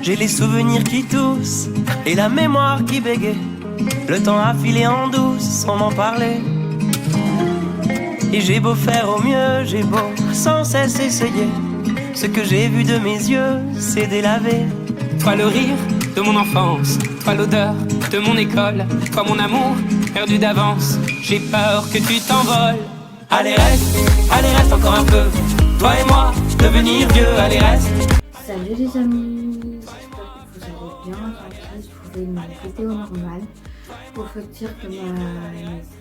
J'ai les souvenirs qui toussent et la mémoire qui bégaye. Le temps a filé en douce sans m'en parler. Et j'ai beau faire au mieux, j'ai beau sans cesse essayer. Ce que j'ai vu de mes yeux, c'est délavé. Toi le rire de mon enfance, toi l'odeur de mon école, toi mon amour perdu d'avance. J'ai peur que tu t'envoles. Allez reste encore un peu. Toi et moi, devenir vieux, allez reste. Salut les amis, j'espère que vous allez bien. Aujourd'hui, je trouvais une vidéo normale pour vous dire que mes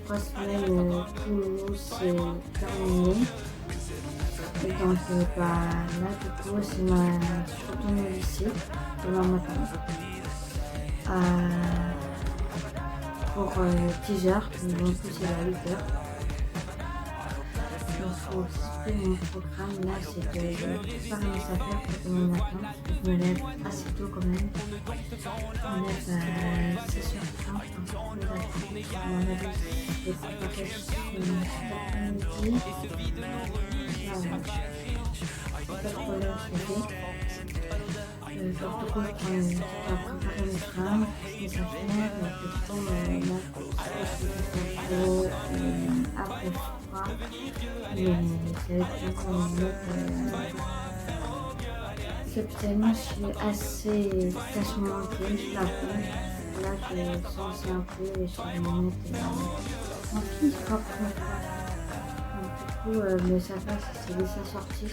3 semaines tout c'est terminé. Et donc là du coup je suis retournée au lycée demain matin pour 10 heures, donc en plus c'est à 8 heures. Donc mon programme là c'est de préparer mes affaires pour demain matin, parce que je me lève assez tôt quand même. Je me lève à 6h30, à mon avis je vais préparer cet après-midi. Pas de problème, je l'ai fait. Donc du coup je dois préparer mes fringues, mes affaires, du coup là après froid, mais ça va être pour une actuellement je suis assez tâchementée, je l'avoue. Là je sens un peu et je vais me mettre tranquille propre. Du coup mes affaires c'est déjà sorti.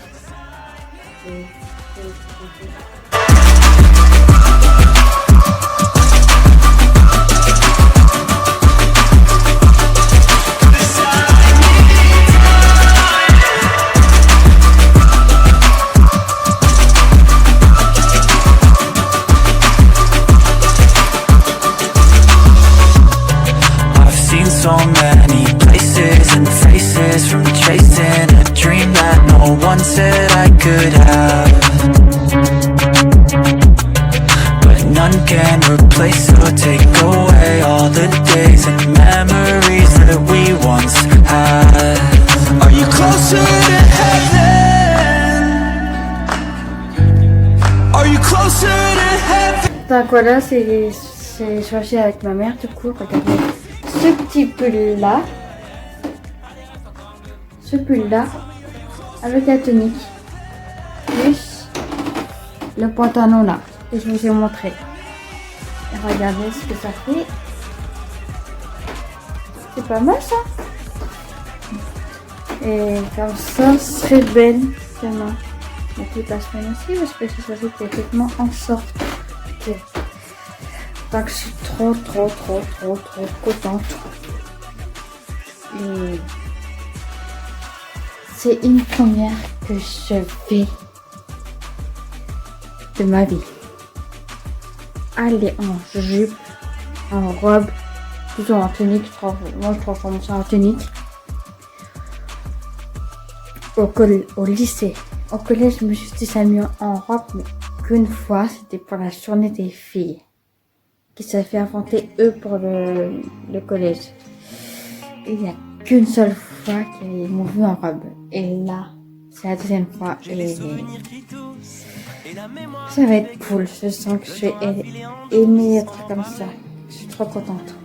So many places and faces from chasing a dream that no one said I could have, but none can replace or take away all the days and memories that we once had. Are you closer to heaven? Are you closer to heaven? Donc voilà, c'est choisi avec ma mère du coup, regardez. Ce petit pull là, avec la tunique, plus le pantalon là, que je vous ai montré. Et regardez ce que ça fait. C'est pas mal ça. Et comme ça, c'est belle, vraiment. Mais toute la semaine aussi, parce que je choisis des vêtements en sorte. Donc je suis trop contente. Et c'est une première que je fais de ma vie. Aller en jupe, en robe, plutôt en tunique. Moi je transforme ça en tunique. Au lycée. Au collège, je me suis dit ça mieux en robe, mais qu'une fois, c'était pour la journée des filles. Qui s'est fait inventer eux pour le collège. Et il n'y a qu'une seule fois qu'ils m'ont vu en robe. Et là, c'est la deuxième fois. Et ça va être cool. Je sens que je vais aimer être comme ça. Je suis trop contente.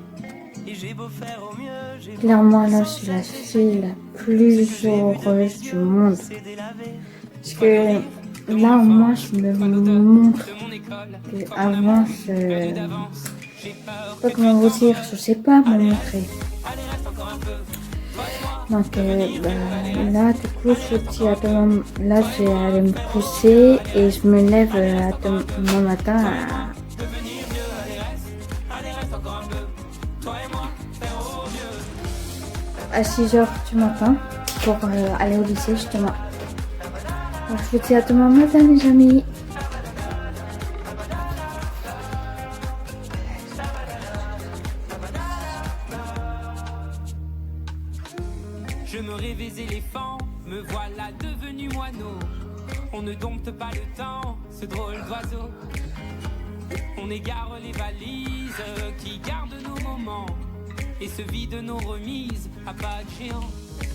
Clairement, là, je suis la fille la plus heureuse du monde. Parce que là, moi, je me montre que avant, je sais pas comment vous dire, je sais pas me montrer. Donc là, du coup, je dis à demain, là, je vais aller me coucher et je me lève demain matin à 6h du matin pour aller au lycée justement. Donc je vous dis à demain matin les amis. Je me rêvais éléphant, me voilà devenu moineau. On ne dompte pas le temps, ce drôle d'oiseau. On égare les valises qui gardent nos moments. et se vide nos remises à pas de géant.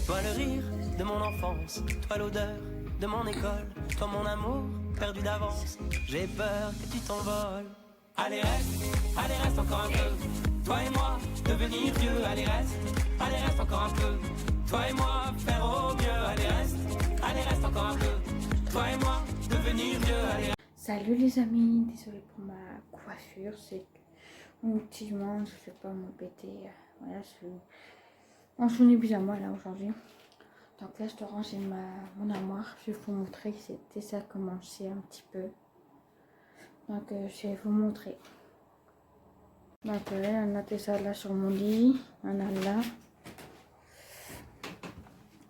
Toi le rire de mon enfance, toi l'odeur de mon école, toi mon amour perdu d'avance. J'ai peur que tu t'envoles. Allez reste encore un peu. Toi et moi, devenir vieux. Allez reste encore un peu. Toi et moi, faire au mieux. Allez reste encore un peu. Toi et moi, devenir vieux. Allez. Salut les amis, désolé pour ma coiffure, c'est que mon petit mange, je vais pas m'embêter. Voilà, je suis en journée pyjama là aujourd'hui. Donc là, je dois ranger mon armoire. Je vais vous montrer, c'est déjà commencé un petit peu. Donc je vais vous montrer. Donc on a déjà là sur mon lit, on a là.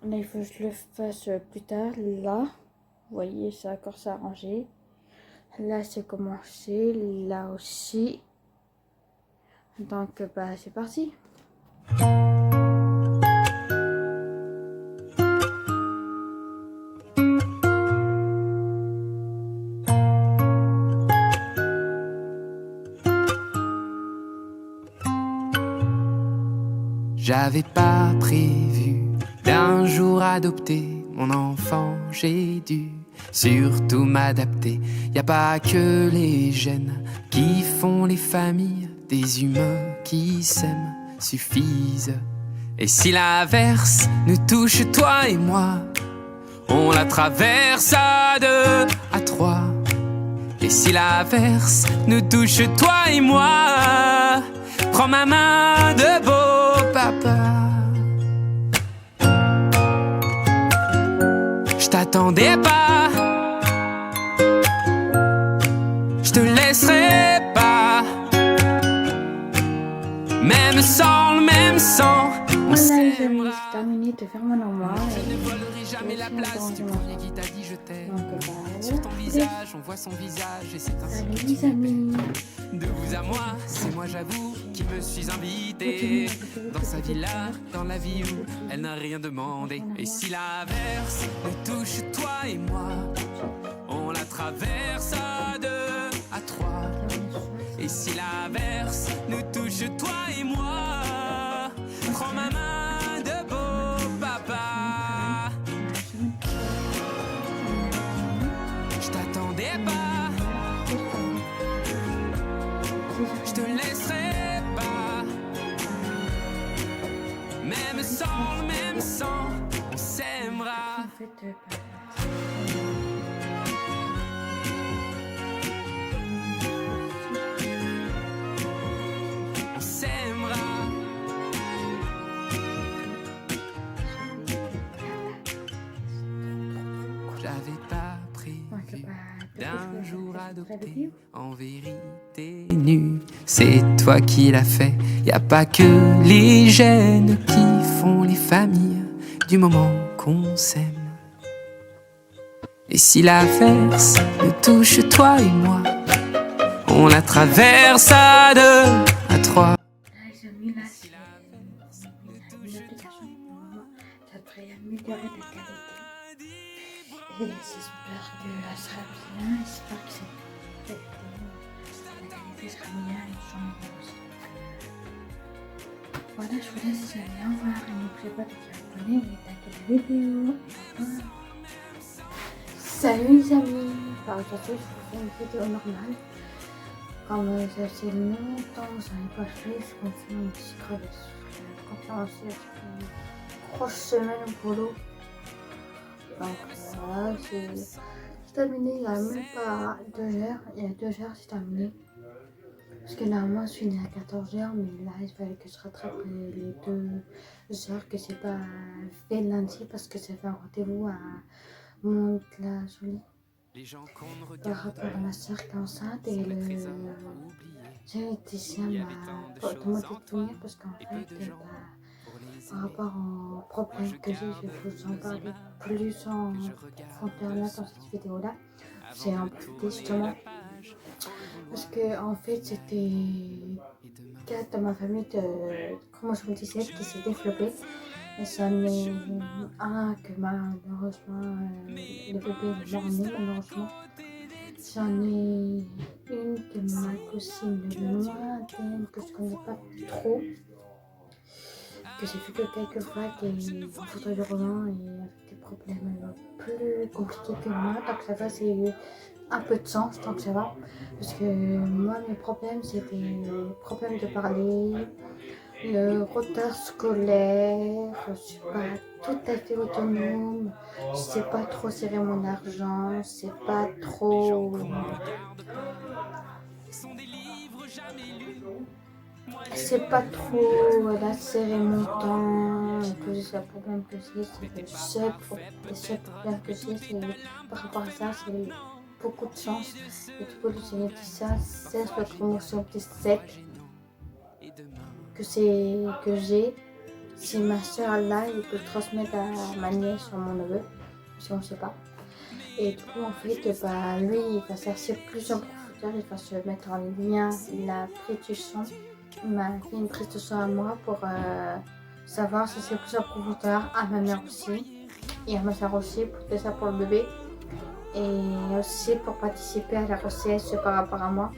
Là, il faut que je le fasse plus tard. Là, vous voyez, ça encore ça rangé. Là, c'est commencé. Là aussi. Donc, bah, c'est parti. J'avais pas prévu d'un jour adopter mon enfant, j'ai dû surtout m'adapter. Y a pas que les gènes qui font les familles, des humains qui s'aiment suffisent. Et si l'averse nous touche, toi et moi, on la traverse à deux, à trois. Et si l'averse nous touche, toi et moi, prends ma main de beau papa. Je t'attendais pas, je te laisserai pas, même sans le même sang. Voilà les amis, j'ai terminé de faire mon armoire. Je ne volerai jamais la place du premier qui t'a dit je t'aime. Sur ton visage, on voit son visage et c'est ainsi Salut que les tu amis. de vous à moi, c'est moi j'avoue qui me suis invité dans sa villa, dans la vie où elle n'a rien demandé. Et si l'averse nous touche, toi et moi, on la traverse à deux, à trois. Et si l'averse nous touche, toi et moi, prends ma main de beau papa. Je t'attendais pas, je te laisserai pas, même sans le même sang, on s'aimera. En fait, On s'aimera. J'avais pas prévu d'un jour adopté, en vérité nu. C'est toi qui l'as fait. Y a pas que les gènes qui font les familles du moment qu'on s'aime. Et si l'averse nous touche, toi et moi, on la traverse à deux, à trois. là les amis, là c'est une application pour moi. Ça devrait améliorer la qualité. Et j'espère que ça sera bien. J'espère que la qualité sera bien et change. Voilà, je vous laisse les amis. Au revoir. Et n'oubliez pas de vous abonner et liker la vidéo. Au revoir. Salut les amis. Aujourd'hui, je vous fais une vidéo normale. Comme ça fait longtemps que je n'avais pas fait, je vous fais un petit crevasse. J'ai commencé une grosse semaine au boulot. Donc voilà, c'est terminé il n'y a même pas 2 heures. Il y a 2 heures, c'est terminé. Parce que normalement, je finis à 14 heures, mais là, il fallait que je rattrape les 2 heures que j'ai pas fait lundi parce que j'avais un rendez-vous à Mont-la-Jolie. Par rapport à ma soeur qui est enceinte et le généticien m'a demandé de venir parce qu'en fait, par rapport au problème que j'ai, je vais vous en parler plus en profondeur là dans cette vidéo là. J'ai un peu justement parce que en fait c'était 4 dans ma famille de chromosome 17 qui s'est développé. Et j'en ai un que malheureusement le bébé est mort-né malheureusement. J'en ai une que ma cousine lointaine que je connais pas trop. que j'ai vu que quelques fois qu'il fauteuil roulant et avec des problèmes plus compliqués que moi. Donc ça va, c'est un peu de sens, donc ça va. Parce que moi, mes problèmes, c'était le problème de parler, le retard scolaire, je suis pas tout à fait autonome, je sais pas trop gérer mon argent, je sais pas trop... Je sais pas trop serrer mon temps, et que c'est le problème que j'ai, c'est le seul problème que j'ai, c'est par rapport à ça, c'est beaucoup de chance. Et du coup, j'ai dit ça, 16 la promotion plus 7 que j'ai. Si ma soeur là, il peut transmettre à ma nièce ou à mon neveu, si on ne sait pas. Et du coup, en fait, lui, il va chercher plus en profondeur, il va se mettre en lien, il a pris du son. Il m'a fait une prise de sang à moi pour savoir si c'est plus en profondeur, à ma mère aussi et à ma soeur aussi, pour faire ça pour le bébé et aussi pour participer à la grossesse par rapport à moi.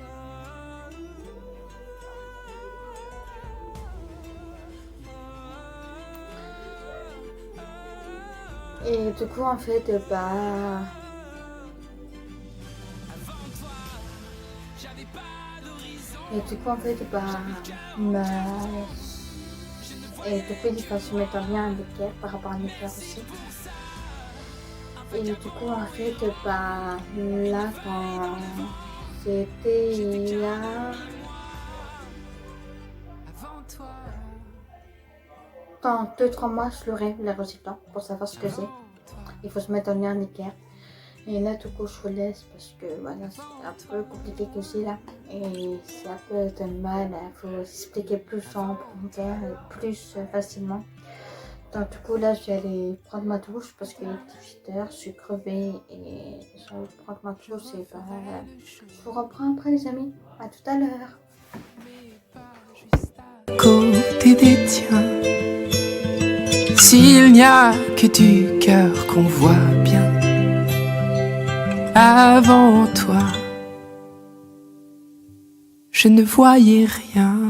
Et du coup en fait il va se mettre en lien avec elle par rapport à mes frères aussi. Et du coup en fait là quand c'était il y a... Dans 2-3 mois je l'aurai les résultats pour savoir ce que c'est. Il faut se mettre en lien avec elle. Et là, du coup, je vous laisse parce que voilà, c'est un peu compliqué que c'est là. Et c'est un peu de mal, il faut expliquer plus en profondeur et plus facilement. Donc, du coup, là, je vais aller prendre ma douche parce qu'il est 18h, je suis crevée et je vais prendre ma douche. Et je vous reprends après, les amis. À tout à l'heure. Côté des tiens, s'il n'y a que du cœur qu'on voit bien. Avant toi, je ne voyais rien.